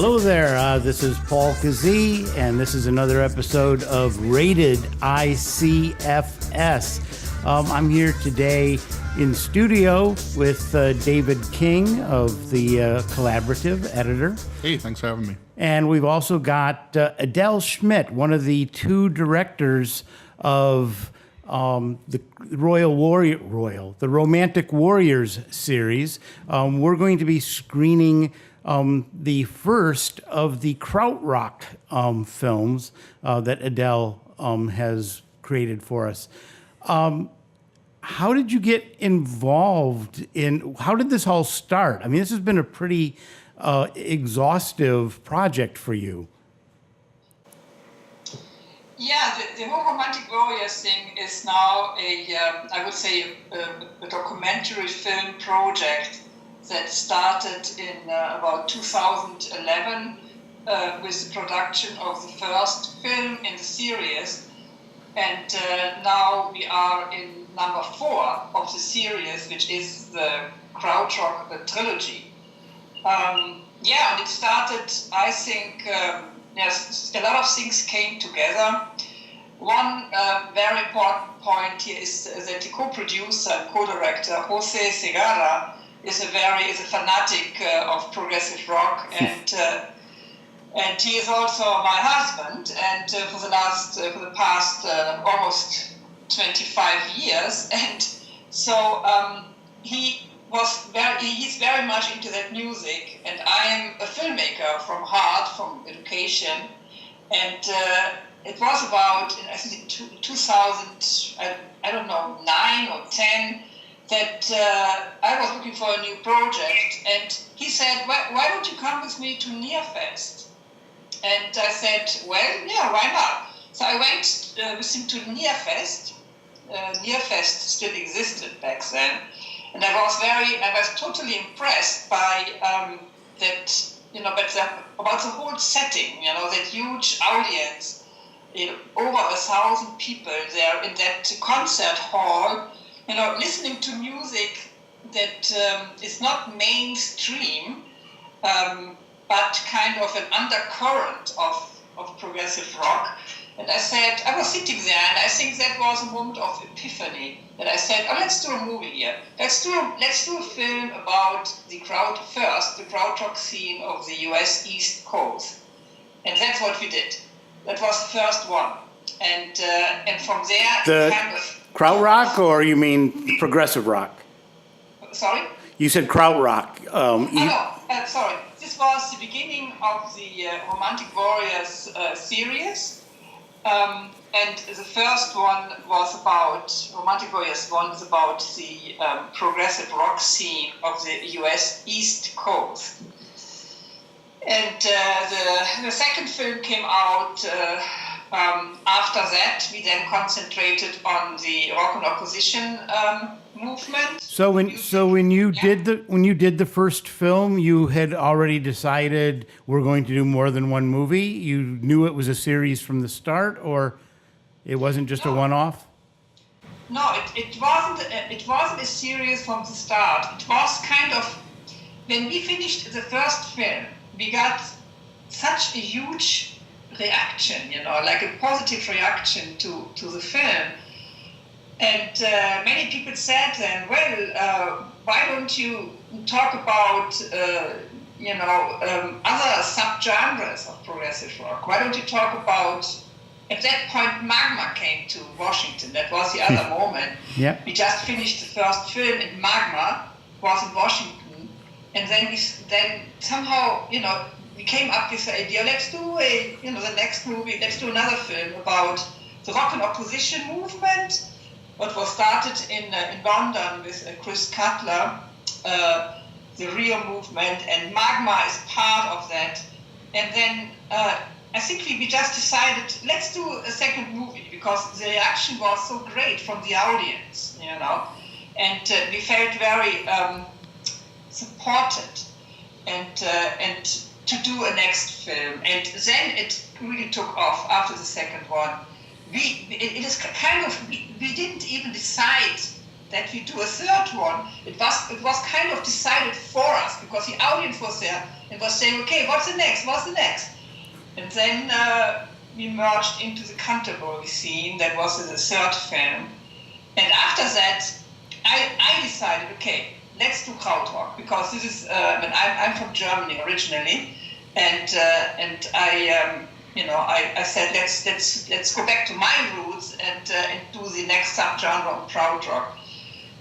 Hello there, this is Paul Kazee, and this is another episode of Rated ICFS. I'm here today in studio with David King of the Collaborative, editor. Hey, thanks for having me. And we've also got Adele Schmidt, one of the two directors of the the Romantic Warriors series. We're going to be screening the first of the Krautrock films that Adele has created for us. How did you get involved how did this all start? I mean, this has been a pretty exhaustive project for you. Yeah, the whole Romantic Warriors thing is now I would say, a documentary film project that started in about 2011 with the production of the first film in the series. And now we are in number 4 of the series, which is the Krautrock trilogy. And it started, I think, a lot of things came together. One very important point here is that the co-producer and co-director, Jose Segarra, is a fanatic of progressive rock, and he is also my husband. And for the past almost 25 years, and so he's very much into that music, and I am a filmmaker from heart, from education, and it was about, I think, 2000, I don't know, 9 or 10, that I was looking for a new project, and he said, why don't you come with me to Nearfest? And I said, well, yeah, why not? So I went with him to Nearfest. Nearfest still existed back then, and I was totally impressed by that, about the whole setting, that huge audience, over 1,000 people there in that concert hall, listening to music that is not mainstream, but kind of an undercurrent of progressive rock. And I was sitting there, and I think that was a moment of epiphany. That I said, let's do a movie here. Let's do a film about the krautrock scene of the U.S. East Coast. And that's what we did. That was the first one. And from there, kind of... Krautrock, or you mean progressive rock? Sorry? You said Krautrock. Sorry. This was the beginning of the Romantic Warriors series. And the first one was about, Romantic Warriors 1 is about the progressive rock scene of the U.S. East Coast. And the second film came out after that. We then concentrated on the rock and opposition movement. So when you did the first film, you had already decided we're going to do more than one movie? You knew it was a series from the start, or it wasn't just a one-off? No, it wasn't a series from the start. It was kind of, when we finished the first film, we got such a huge reaction, like a positive reaction to the film. And many people said then, why don't you talk about, other subgenres of progressive rock? Why don't you talk about, at that point, Magma came to Washington. That was the other moment. Yep. We just finished the first film, and Magma was in Washington. And then somehow, we came up with the idea, let's do the next movie, let's do another film about the rock and opposition movement, what was started in London with Chris Cutler, the Rio movement, and Magma is part of that. And then I think we just decided, let's do a second movie, because the reaction was so great from the audience, and we felt very supported, and to do a next film. And then it really took off after the second one. We didn't even decide that we do a third one. It was kind of decided for us, because the audience was there and was saying, okay, what's the next? What's the next? And then we merged into the Canterbury scene. That was the third film. And after that, I decided, okay, let's do Krautrock, because this is, I'm from Germany originally, and I said, let's go back to my roots and do the next subgenre of Krautrock.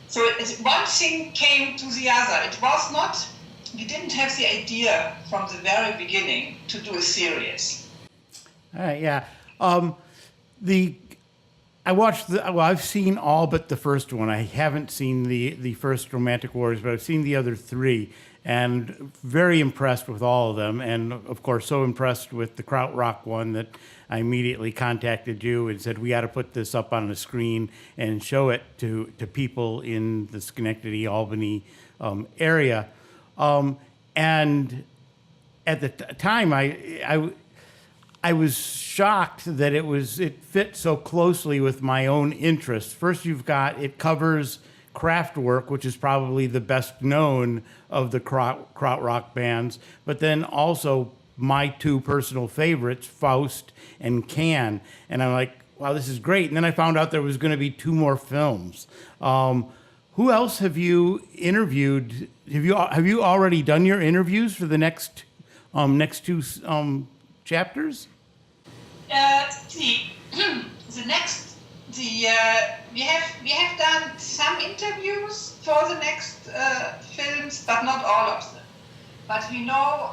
So one thing came to the other. It was not, we didn't have the idea from the very beginning to do a series. All right, yeah. I've seen all but the first one. I haven't seen the first Romantic Warriors, but I've seen the other three, and very impressed with all of them. And of course, so impressed with the Krautrock one that I immediately contacted you and said, we got to put this up on the screen and show it to people in the Schenectady, Albany area. And at the time, I was shocked that it fit so closely with my own interests. First, it covers Kraftwerk, which is probably the best known of the Krautrock bands, but then also my two personal favorites, Faust and Can. And I'm like, wow, this is great. And then I found out there was going to be 2 more films. Who else have you interviewed? Have you already done your interviews for the next 2 chapters? We have done some interviews for the next films, but not all of them. But we know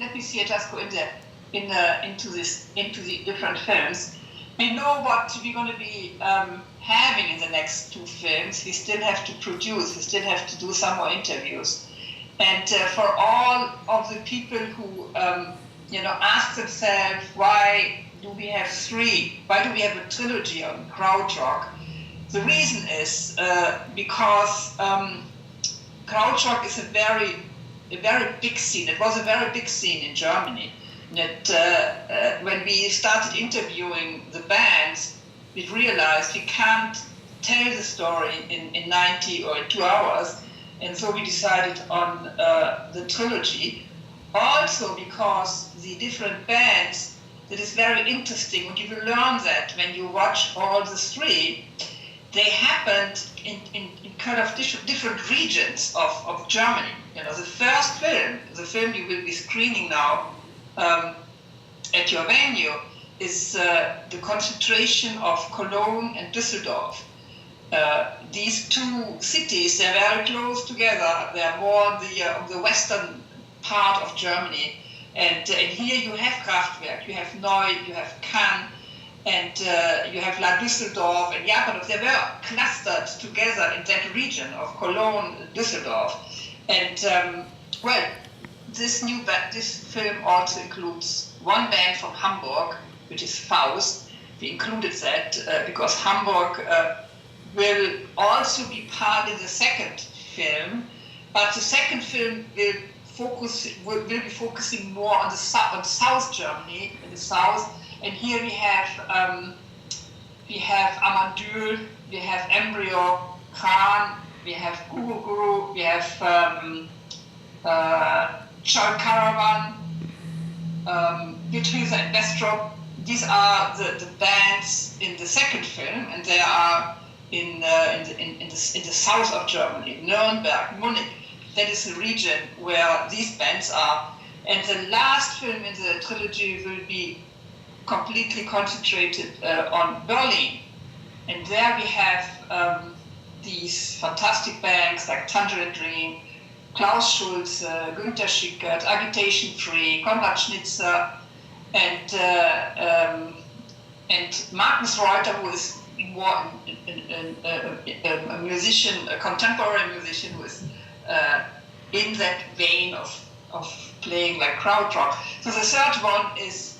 let me see. I just go into the different films. We know what we're going to be having in the next 2 films. We still have to produce. We still have to do some more interviews. And for all of the people who ask themselves, why do we have 3? Why do we have a trilogy on Krautrock? The reason is because Krautrock is a very big scene. It was a very big scene in Germany. That when we started interviewing the bands, we realized we can't tell the story in 90 or 2 hours, and so we decided on the trilogy. Also because the different bands, that is very interesting, and you will learn that when you watch all the 3, they happened in kind of different regions of Germany. The first film, the film you will be screening now at your venue, is the concentration of Cologne and Düsseldorf. These 2 cities, they're very close together. They're more on the western part of Germany. And here you have Kraftwerk, you have Neu, you have Cannes, and you have La Düsseldorf and Japanov. They were clustered together in that region of Cologne, Düsseldorf. And this film also includes one band from Hamburg, which is Faust. We included that because Hamburg will also be part in the second film, but the second film will be focusing more on South Germany, in the south. And here we have Amandyl, we have Embryo, Kran, we have Guru Guru, we have Chal Caravan, Beatrice and Bestrop. These are the bands in the second film, and they are in the south of Germany, Nuremberg, Munich. That is the region where these bands are. And the last film in the trilogy will be completely concentrated on Berlin. And there we have these fantastic bands like Tangerine Dream, Klaus Schulze, Günter Schickert, Agitation Free, Konrad Schnitzer, and Magnus Reuter, who is more a musician, a contemporary musician who is in that vein of playing like Krautrock. So the third one is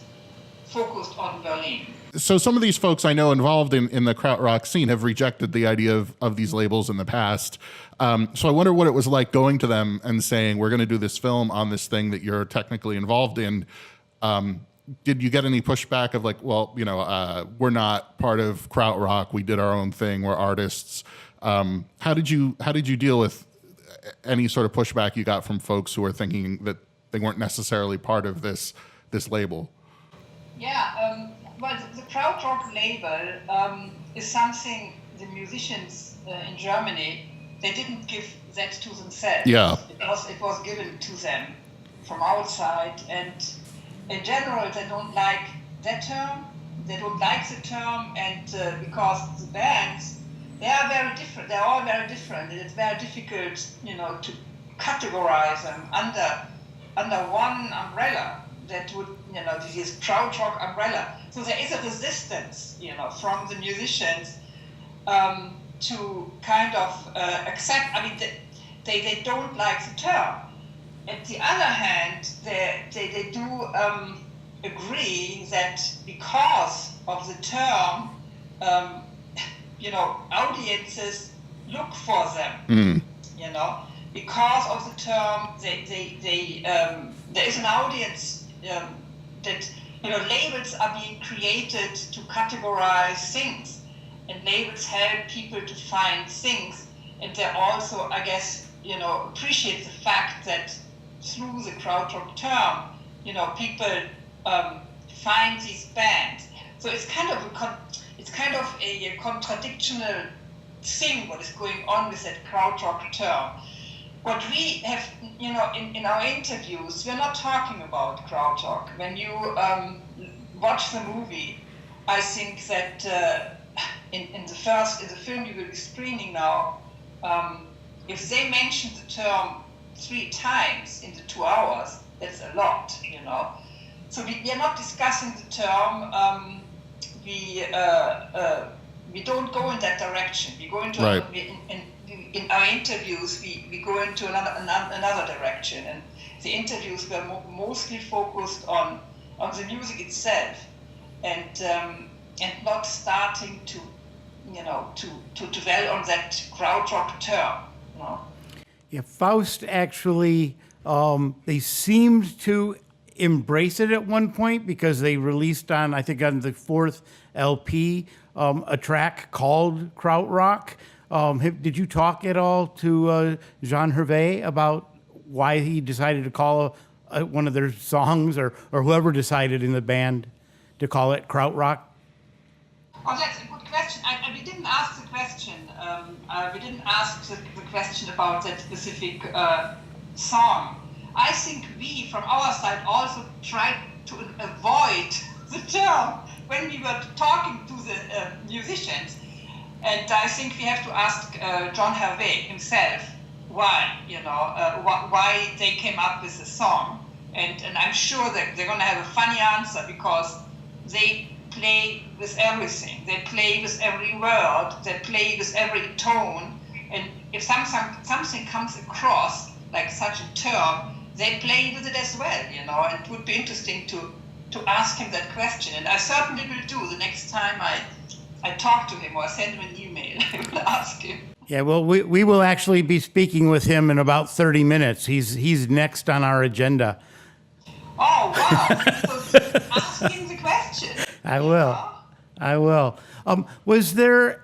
focused on Berlin. So some of these folks I know involved in the Krautrock scene have rejected the idea of these labels in the past. So I wonder what it was like going to them and saying, we're going to do this film on this thing that you're technically involved in. Did you get any pushback of like, well, we're not part of Krautrock, we did our own thing, we're artists. How did you deal with any sort of pushback you got from folks who were thinking that they weren't necessarily part of this label? Yeah, well, the Krautrock label is something the musicians in Germany, they didn't give that to themselves. Yeah. It was given to them from outside, and in general they don't like that term. They don't like the term, and because the bands, they are very different. They're all very different, and it's very difficult, to categorize them under one umbrella. That would, this Krautrock umbrella. So there is a resistance, from the musicians to kind of accept. I mean, they don't like the term. On the other hand, they do agree that because of the term, audiences look for them. Because of the term, there is an audience that labels are being created to categorize things, and labels help people to find things, and they also, I guess, appreciate the fact that through the Krautrock term, people find these bands. So it's kind of a contradictional thing what is going on with that Krautrock term. What we have, in our interviews, we're not talking about Krautrock. When you watch the movie, I think that in the film you will be screening now, if they mention the term 3 times in the 2 hours, that's a lot, So we are not discussing the term. We don't go in that direction. We go into in our interviews, we go into another direction, and the interviews were mostly focused on the music itself, and not starting to dwell on that Krautrock term. Yeah, Faust actually, they seemed to embrace it at one point because they released on the 4th LP, a track called Krautrock. Did you talk at all to Jean Hervé about why he decided to call one of their songs, or whoever decided in the band to call it Krautrock? Oh, that's a good question. We didn't ask the question. We didn't ask the question about that specific song. I think we, from our side, also tried to avoid the term when we were talking to the musicians. And I think we have to ask John Hervé himself why, why they came up with the song. And I'm sure that they're going to have a funny answer, because they play with everything. They play with every word. They play with every tone. And if something comes across like such a term, they play with it as well, And it would be interesting to ask him that question. And I certainly will do the next time I talk to him or send him an email. I will ask him. Yeah, well, we will actually be speaking with him in about 30 minutes. He's next on our agenda. Oh, wow. So ask him the question. I will. Was there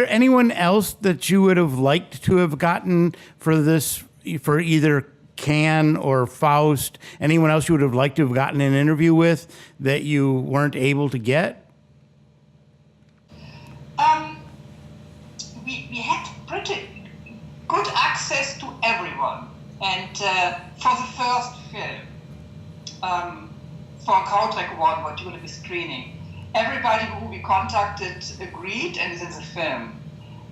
anyone else that you would have liked to have gotten for this, for either Can or Faust? Anyone else you would have liked to have gotten an interview with that you weren't able to get? We had pretty good access to everyone, and for the first film, for Krautrock 1, what you will be screening, everybody who we contacted agreed and is in the film.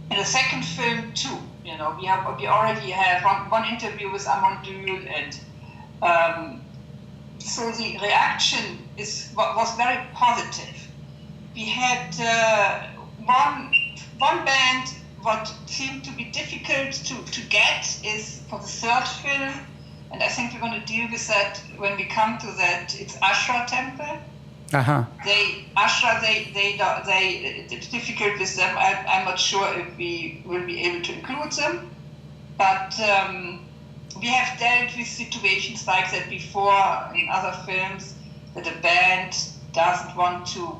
In the second film too, we already have one interview with Amandul, and so the reaction was very positive. We had one band. What seemed to be difficult to get is for the third film, and I think we're going to deal with that when we come to that. It's Ashra Temple. It's difficult with them. I'm not sure if we will be able to include them, but we have dealt with situations like that before in other films, that a band doesn't want to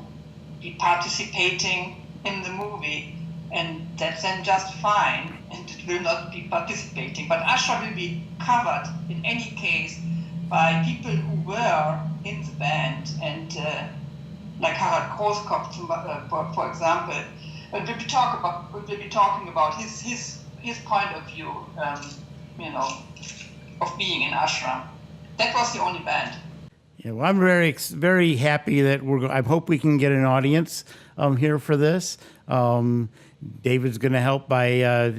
be participating in the movie. and that's then just fine, and it will not be participating. But Ashra will be covered in any case by people who were in the band, and like Harald Krautrock, for example, we'll be talking about his point of view, of being in Ashram. That was the only band. Yeah, well, I'm very happy that I hope we can get an audience here for this. David's going to help by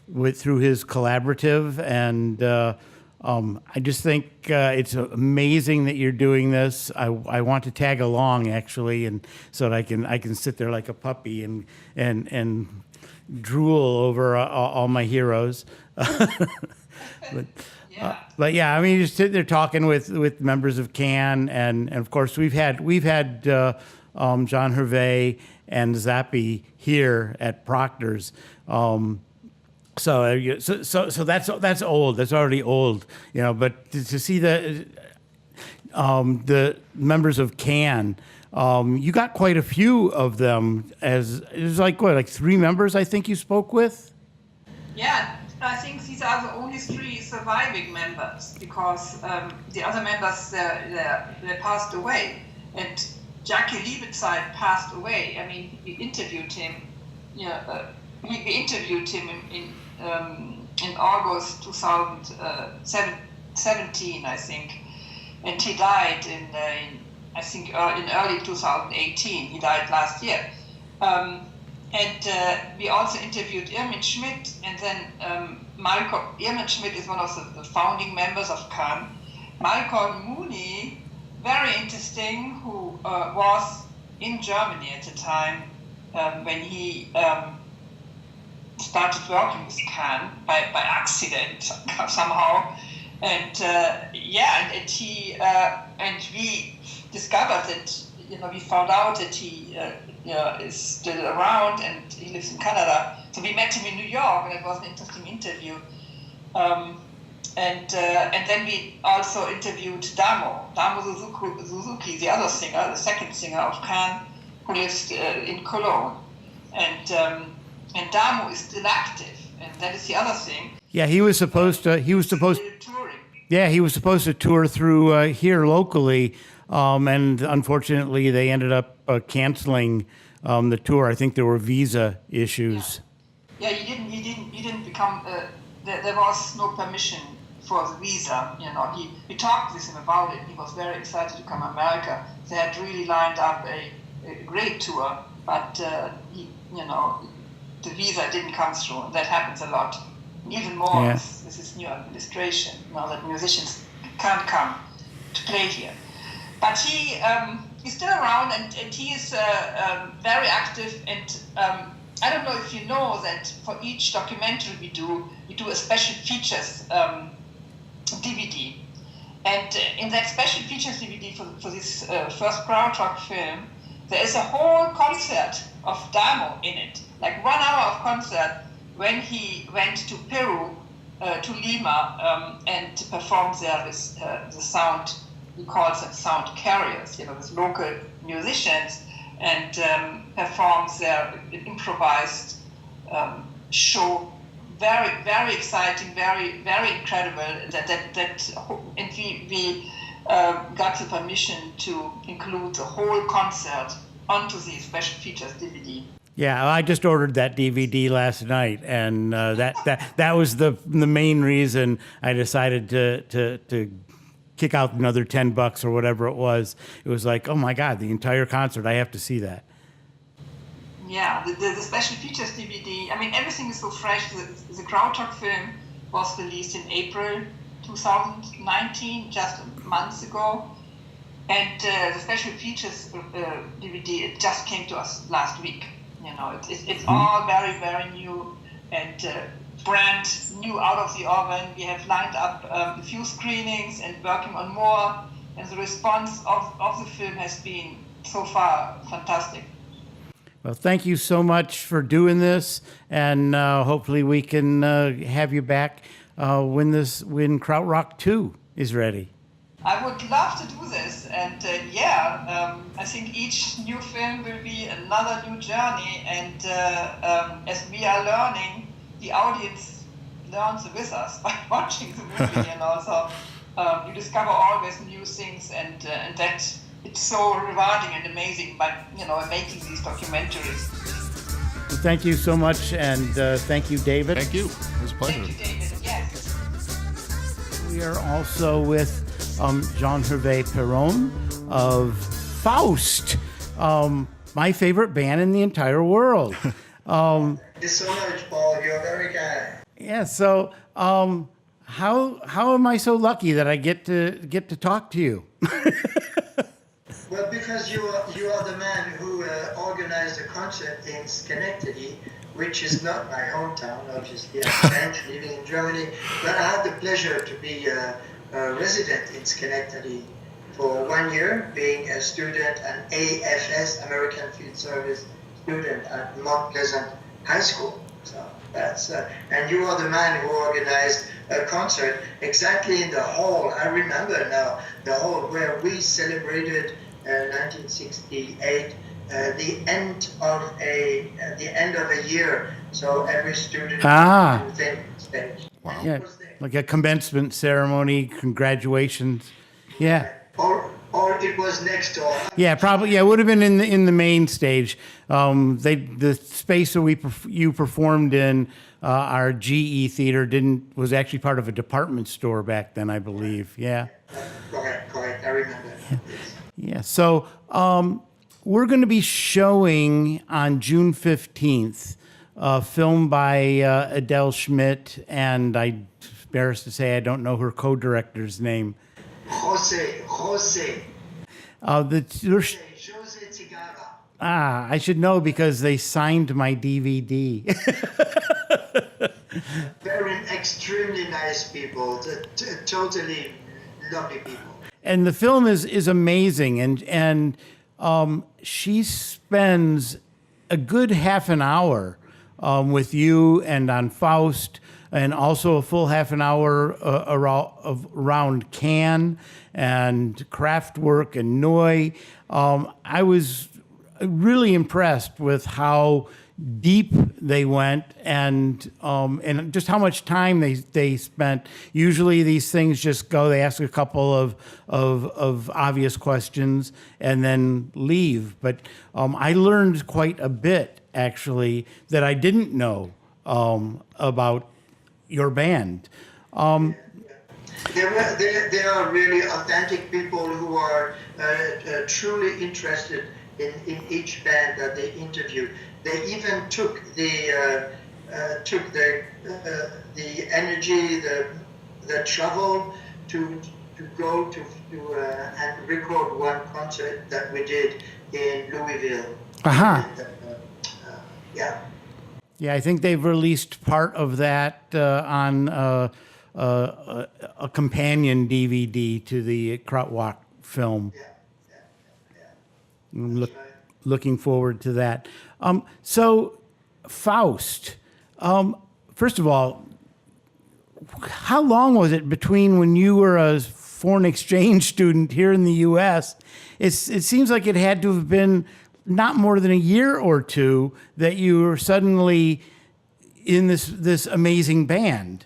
through his collaborative, and I just think it's amazing that you're doing this. I want to tag along actually, and so that I can sit there like a puppy and drool over all my heroes. But yeah, I mean, you just sit there talking with members of CAN, and of course we've had John Hervé and Zappi here at Proctor's. So that's old. That's already old, But to see the members of CAN, you got quite a few of them. It was like 3 members I think you spoke with. Yeah, I think these are the only 3 surviving members, because the other members they passed away, and Jackie Liebetzeit passed away. I mean, we interviewed him. We interviewed him in August 2017, I think, and he died in early 2018. He died last year. And we also interviewed Irmin Schmidt, and then Irmin Schmidt is one of the founding members of CAN. Malcolm Mooney, very interesting, who was in Germany at the time when he started working with CAN by accident somehow, and we discovered that we found out that he is still around, and he lives in Canada. So we met him in New York, and it was an interesting interview. And then we also interviewed Damo Suzuki, the other singer, the second singer of CAN, who lives in Cologne. And Damo is still active, and that is the other thing. Yeah, he was supposed to tour through here locally, and unfortunately they ended up canceling the tour. I think there were visa issues. Yeah, he didn't become. There was no permission for the visa. We talked with him about it. He was very excited to come to America. They had really lined up a great tour, but the visa didn't come through. And that happens a lot. Even more with this new administration, now that musicians can't come to play here. But he's still around, and he is very active. And I don't know if you know that for each documentary we do a special features DVD. And in that special features DVD for this first Krautrock film, there is a whole concert of Damo in it, like 1 hour of concert when he went to Peru, to Lima, and performed there with the sound, we call them sound carriers, with local musicians, and performs their improvised show. Very, very exciting, very, very incredible. And we got the permission to include the whole concert onto the special features DVD. Yeah, I just ordered that DVD last night, and that was the main reason I decided to kick out another $10 or whatever it was. It was like, oh my God, the entire concert! I have to see that. Yeah, the special features DVD. I mean, everything is so fresh. The Krautrock film was released in April 2019, just months ago, and the special features DVD it just came to us last week. It's all very, very new and brand new out of the oven. We have lined up a few screenings and working on more, and the response of the film has been so far fantastic. Well, thank you so much for doing this, and hopefully we can have you back when Krautrock 2 is ready. I would love to do this, And I think each new film will be another new journey. And as we are learning, the audience learns with us by watching the movie. So you discover always new things, and that it's so rewarding and amazing by making these documentaries. Well, thank you so much, and thank you, David. Thank you. It was a pleasure. Thank you, David. Yes. We are also with Jean-Hervé Perron of Faust, my favorite band in the entire world. Thank you so much, Paul. You're very kind. Yeah. So, how am I so lucky that I get to talk to you? Well, because you are the man who organized a concert in Schenectady, which is not my hometown. Obviously, I'm French, living in Germany, but I had the pleasure to be a resident in Schenectady for 1 year, being a student, an AFS, American Field Service student at Mount Pleasant High School. So that's and you are the man who organized a concert exactly in the hall. I remember now the hall where we celebrated 1968, the end of a year. So every student thing stage. Wow. Yeah, like a commencement ceremony, congratulations. Yeah. Or it was next door. Yeah, probably. Yeah, it would have been in the main stage. The space that you performed in, our GE theater was actually part of a department store back then, I believe. Yeah. Correct. I remember. Yeah. So we're going to be showing on June 15th a film by Adele Schmidt, and I'm embarrassed to say I don't know her co-director's name. Jose Tigara. I should know because they signed my DVD. Very extremely nice people, totally lovely people. And the film is amazing, and she spends a good half an hour with you and on Faust, and also a full half an hour around Cannes and Kraftwerk and Neu. I was really impressed with how deep they went, and just how much time they spent. Usually these things just go, they ask a couple of obvious questions and then leave. But I learned quite a bit, actually, that I didn't know about your band. They are really authentic people who are truly interested in each band that they interview. They even took the energy, the travel to go to and record one concert that we did in Louisville. Yeah. Yeah, I think they've released part of that on a companion DVD to the Krautrock film. I'm looking forward to that. So, Faust, first of all, how long was it between when you were a foreign exchange student here in the U.S.? It seems like it had to have been not more than a year or two that you were suddenly in this amazing band.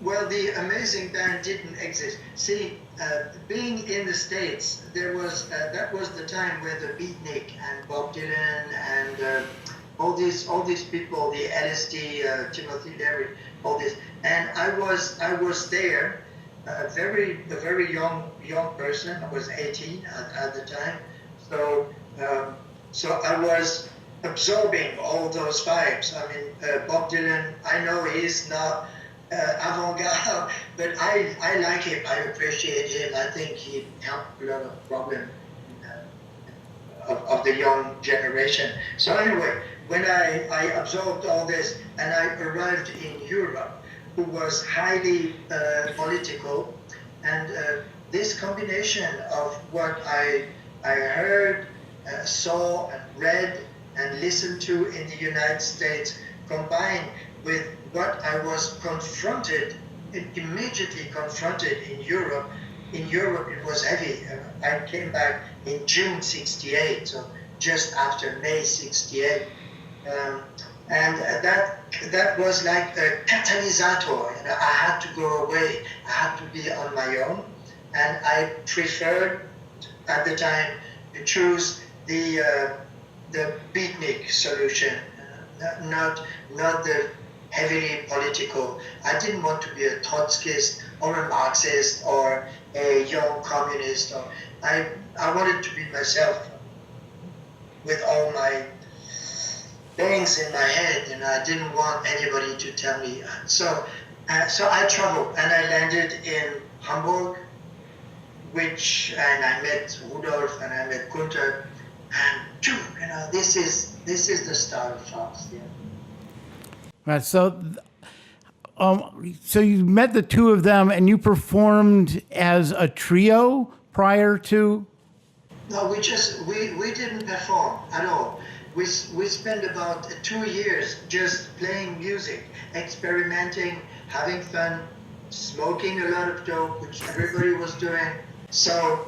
Well, the amazing band didn't exist. See, being in the States, that was the time where the Beatnik and Bob Dylan and all these people, the LSD, Timothy Leary, all this, and I was there, a very young person. I was 18 at the time, so I was absorbing all those vibes. I mean, Bob Dylan, I know he's not avant-garde, but I like him. I appreciate him. I think he helped a lot of problems of the young generation. So anyway, when I absorbed all this and I arrived in Europe, who was highly political, and this combination of what I heard, saw, and read, and listened to in the United States, combined with what I was immediately confronted in Europe, in Europe it was heavy. I came back in June '68, so just after May '68, and that was like a catalyst. I had to go away. I had to be on my own, and I preferred at the time to choose the beatnik solution, not the heavily political. I didn't want to be a Trotskyist or a Marxist or a young communist. I wanted to be myself with all my things in my head, I didn't want anybody to tell me. So I traveled and I landed in Hamburg, and I met Rudolf and I met Gunther, and this is the start of France. Yeah. Right, so you met the two of them, and you performed as a trio prior to? No, we didn't perform at all. We spent about 2 years just playing music, experimenting, having fun, smoking a lot of dope, which everybody was doing. So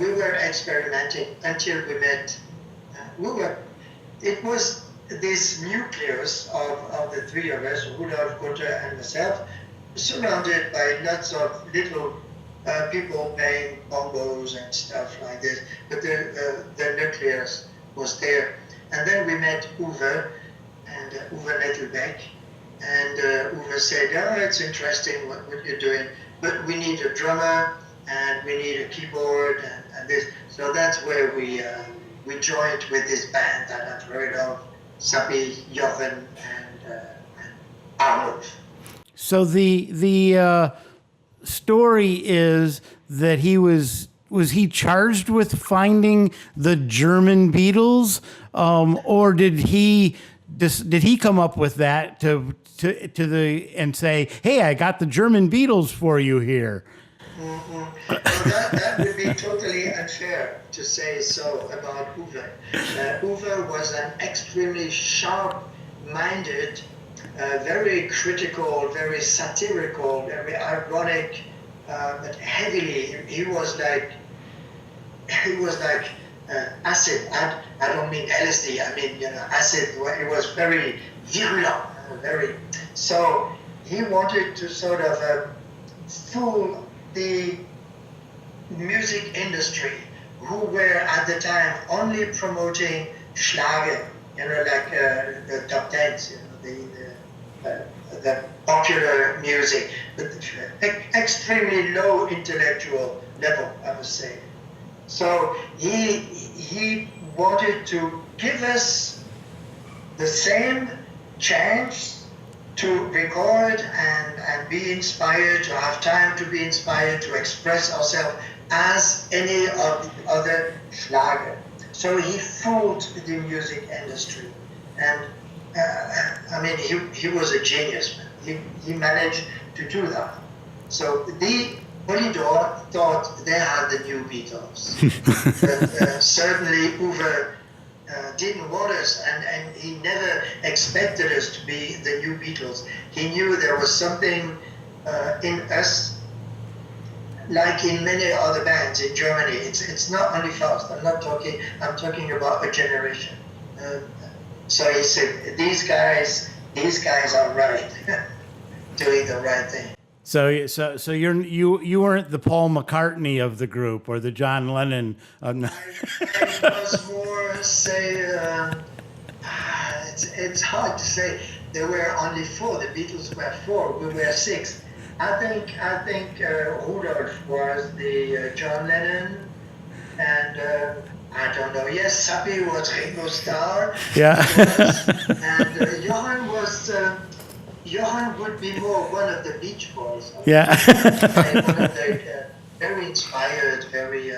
we were experimenting until we met. It was this nucleus of the three of us, Rudolf, Gunther, and myself, surrounded by lots of little people playing bongos and stuff like this. But the nucleus was there. And then we met Uwe, and Uwe Nettelbeck, and Uwe said, "Oh, it's interesting what you're doing, but we need a drummer, and we need a keyboard, and this." So that's where we joined with this band that I've heard of, Sabi, Jochen, and Arnold. So the story is that he was he charged with finding the German Beatles, or did he come up with that and say, "Hey, I got the German Beatles for you here"? Mm-hmm. Well, that would be totally unfair to say so about Uwe. Uwe was an extremely sharp-minded, very critical, very satirical, very ironic, but heavily. He was like acid. I don't mean LSD. I mean acid. It was very virulent, very. So he wanted to sort of fool the music industry, who were at the time only promoting Schlager, like the top tens, the popular music, but extremely low intellectual level, I would say. So he wanted to give us the same chance to record and be inspired, to have time to be inspired, to express ourselves as any of the other Schlager. So he fooled the music industry. And he was a genius, man. He managed to do that. So the Polydor thought they had the new Beatles. But certainly Uwe didn't want us, and he never expected us to be the new Beatles. He knew there was something in us, like in many other bands in Germany. It's not only Faust. I'm talking about a generation. So he said, these guys are right, doing the right thing. So you weren't the Paul McCartney of the group or the John Lennon. I was more it's hard to say. There were only four. The Beatles were four. We were six. I think Rudolf was the John Lennon, and I don't know. Yes, Sabi was Ringo Starr. Yeah. And Johan was. Johan would be more one of the Beach Boys. Yeah. One of the very inspired, very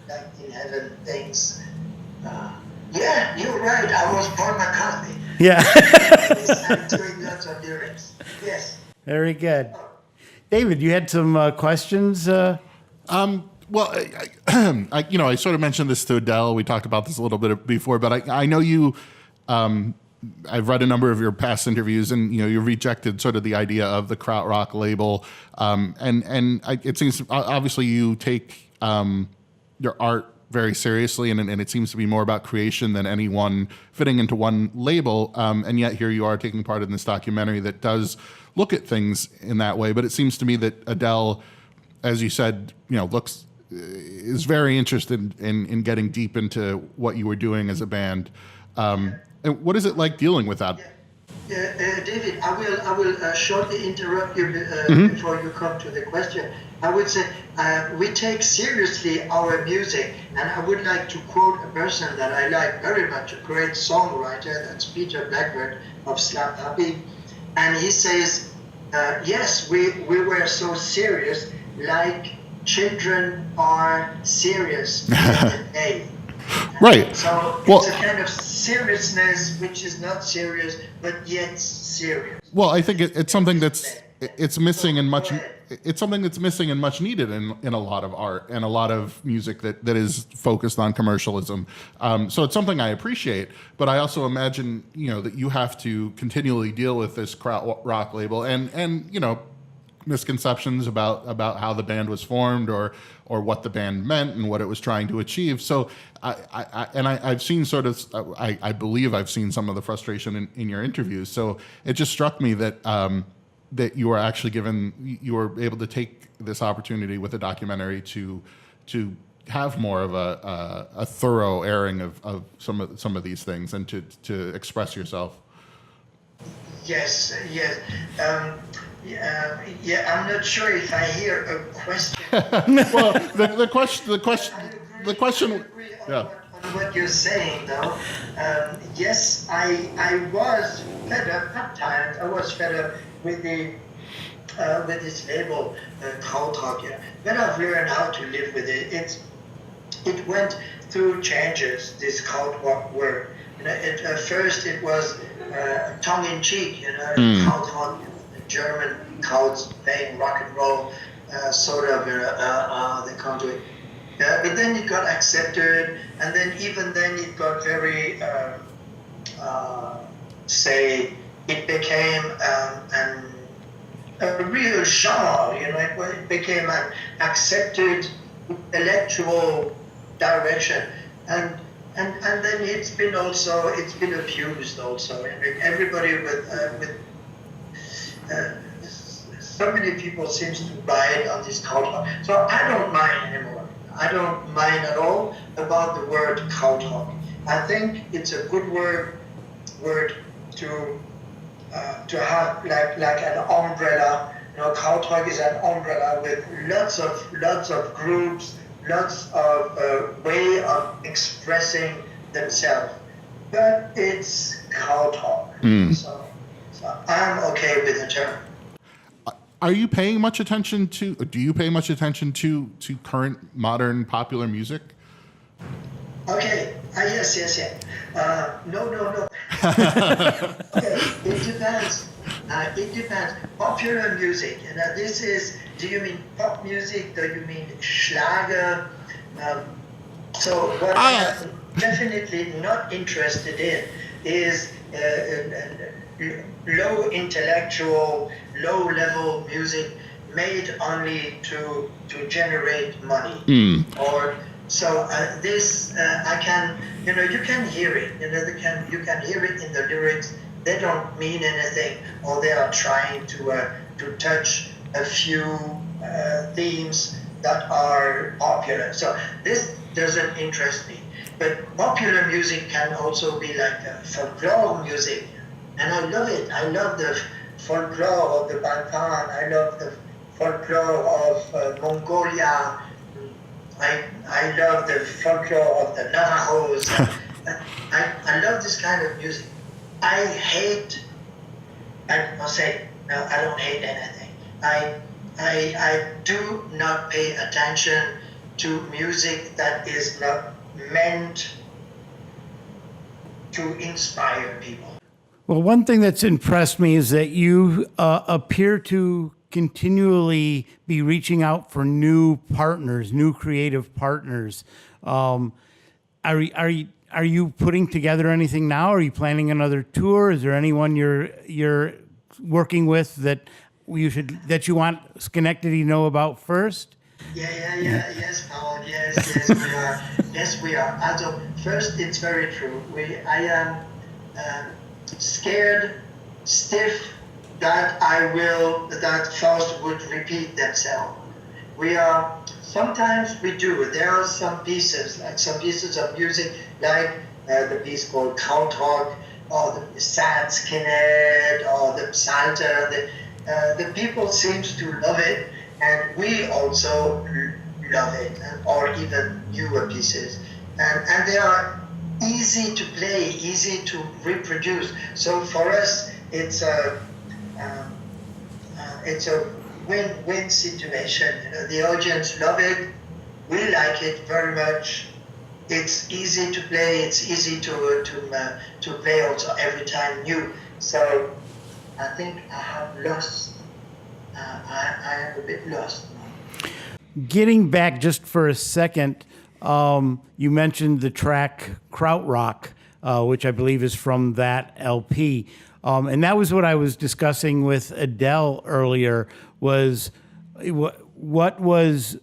like in heaven things. Yeah, you're right. I was Paul McCartney. Yeah. I'm doing lots of lyrics. Yes. Very good. David, you had some questions? Well, I sort of mentioned this to Adele. We talked about this a little bit before, but I know you I've read a number of your past interviews, and you rejected sort of the idea of the Krautrock label, it seems obviously you take your art very seriously, and it seems to be more about creation than anyone fitting into one label. And yet here you are taking part in this documentary that does look at things in that way. But it seems to me that Adele, as you said, is very interested in getting deep into what you were doing as a band. And what is it like dealing with that? David, I will shortly interrupt you before you come to the question. I would say we take seriously our music, and I would like to quote a person that I like very much, a great songwriter, that's Peter Blackbird of Slap Happy, and he says, yes, we were so serious, like children are serious in the day. Right. So it's a kind of seriousness which is not serious, but yet serious. Well, I think it's something it's missing and much. It's something that's missing and much needed in a lot of art and a lot of music that is focused on commercialism. So it's something I appreciate, but I also imagine that you have to continually deal with this Krautrock label and misconceptions about how the band was formed or what the band meant and what it was trying to achieve. So I've seen I believe I've seen some of the frustration in your interviews. So it just struck me that that you were actually you were able to take this opportunity with a documentary to have more of a thorough airing of some of these things and to express yourself. Yes. Yeah, I'm not sure if I hear a question. Well, the question. Yeah. On what you're saying, though, yes, I was fed up at times. I was fed up with this label, Krautrock. Yeah. But I've learned how to live with it. It went through changes. This Krautrock word. At first, it was tongue in cheek. Krautrock. German crowds playing rock and roll, sort of, they come to it. But then it got accepted, and then even then it got very, it became a real genre, it became an accepted intellectual direction. And then it's been abused also. Everybody with so many people seems to ride on this Krautrock. So I don't mind anymore. I don't mind at all about the word Krautrock. I think it's a good word to have like an umbrella. Krautrock is an umbrella with lots of groups, lots of way of expressing themselves. But it's Krautrock. So I'm okay with the term. Are you paying much attention to? Do you pay much attention to current modern popular music? Okay. Yes. No. Okay. It depends. It depends. Popular music. This is. Do you mean pop music? Do you mean Schlager? So what I'm definitely not interested in is low intellectual, low level music made only to generate money. Or so this I can you can hear it. You can hear it in the lyrics. They don't mean anything, or they are trying to touch a few themes that are popular. So this doesn't interest me. But popular music can also be like folklore music. And I love it. I love the folklore of the Balkan. I love the folklore of Mongolia. I love the folklore of the Navajos. I love this kind of music. I must say, no, I don't hate anything. I do not pay attention to music that is not meant to inspire people. Well, one thing that's impressed me is that you appear to continually be reaching out for new partners, new creative partners. Are are you putting together anything now? Are you planning another tour? Is there anyone you're working with that you want Schenectady to know about first? Yes, Paul. Yes, we are. Yes, we are. Also, first, it's very true. I am scared, stiff that that Faust would repeat themselves. Sometimes we do. There are some pieces of music, like the piece called Krautrock, or the sad skinhead, or the psalter. The people seems to love it, and we also love it, or even newer pieces. And they are easy to play, easy to reproduce. So for us, it's a win-win situation. The audience love it. We like it very much. It's easy to play. It's easy to play also every time new. So I think I have lost. I am a bit lost now. Getting back just for a second, you mentioned the track Krautrock, which I believe is from that LP. And that was what I was discussing with Adele earlier, was what was,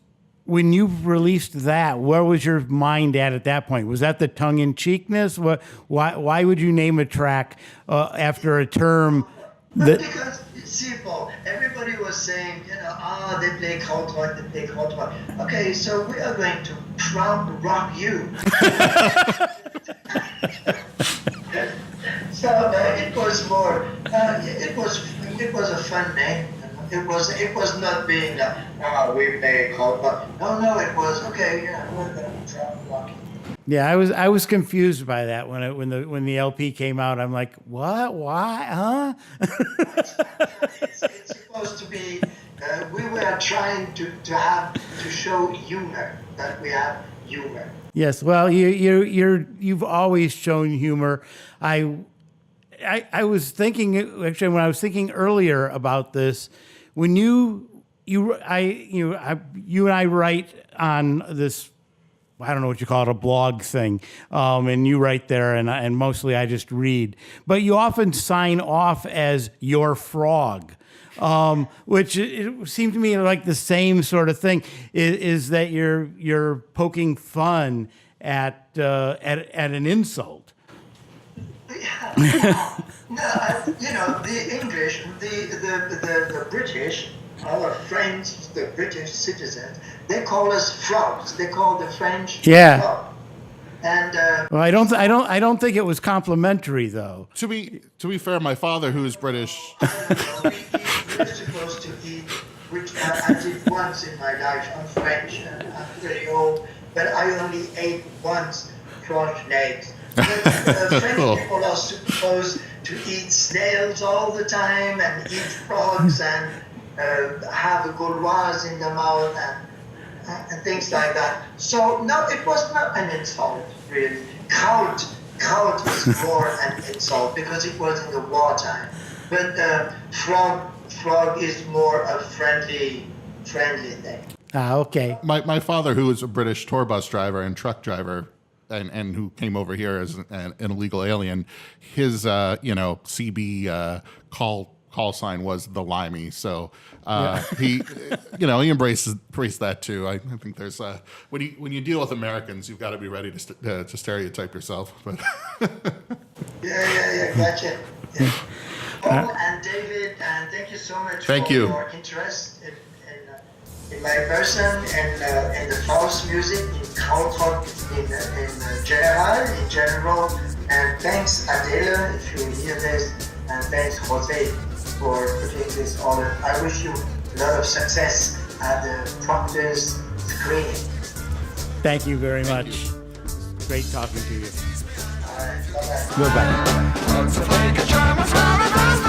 when you released that, where was your mind at that point? Was that the tongue-in-cheekness? Why would you name a track after a term that... Because it's simple. Everybody was saying, they play Krautrock. Okay, so we are going to rock you. So it was more. It was a fun name. It was not being we play Krautrock. No, it was okay. Yeah, we're going to rock you. Yeah, I was confused by that when the LP came out. I'm like, what? Why? Huh? It's supposed to be. We were trying to show humor, that we have humor. Yes. Well, you've always shown humor. I was thinking, actually, when I was thinking earlier about this, when you and I write on this, I don't know what you call it, a blog thing, and you write there, and mostly I just read. But you often sign off as your frog, which it seemed to me like the same sort of thing. Is that you're poking fun at an insult? No, the English, the British, our friends, the British citizens, they call us frogs. They call the French frog. And well, I don't think it was complimentary though. To be fair, my father, who is British, we're supposed to eat, which I did once in my life. I'm French and I'm pretty old, but I only ate once frog legs. French people are supposed to eat snails all the time and eat frogs and have a gauloise in the mouth and things like that. So no, it was not an insult really. Kraut is more an insult because it was in the wartime. But frog is more a friendly thing. Ah, okay. my father, who is a British tour bus driver and truck driver, and who came over here as an illegal alien, his CB call sign was the Limey. So he embraced that too. I think there's when you deal with Americans, you've got to be ready to stereotype yourself. But yeah, gotcha. Yeah. Paul and David, and thank you so much for your interest in my person and in the Faust music, in Krautrock in general. And thanks Adele, if you hear this, and thanks Jose for putting this on. I wish you a lot of success at the Proctor's screening. Thank you very much. Great talking to you. All right, bye-bye. Goodbye.